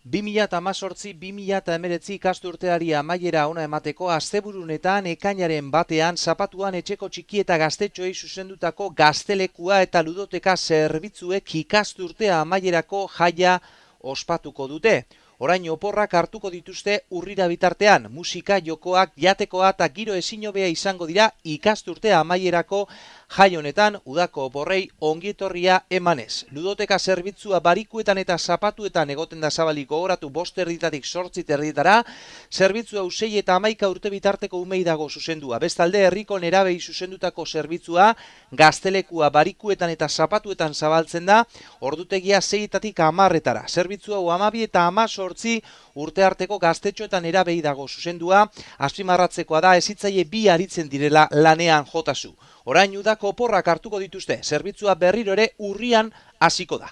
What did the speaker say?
2018-2019 ikasturteari amaiera ona emateko asteburunetan ekainaren batean zapatuan etxeko txiki eta gaztetxoei zuzendutako gaztelekua eta ludoteka zerbitzuek ikasturtea amaierako jaia ospatuko dute. Orain oporrak hartuko dituzte urrira bitartean, musika, jokoak, jatekoa eta giro ezinhobea izango dira ikasturtea amaierako jai honetan udako oporrei ongietorria emanez. Ludoteka zerbitzua barikuetan eta zapatuetan egoten da zabalik gogoratu 5:00 8:00 zerbitzua 6 eta 11 urte bitarteko umei dago zuzendua. Bestalde herriko nerabei zuzendutako zerbitzua gaztelekua barikuetan eta zapatuetan zabaltzen da, ordutegia 6-etatik 10:00. Zerbitzua 12 eta 18 urte arteko gaztetxoetan erabei dago zuzendua, azpimarratzekoa da ezitzaile bi aritzen direla lanean jotazu. Orain udako oporrak hartuko dituzte, zerbitzua berriro ere urrian hasiko da.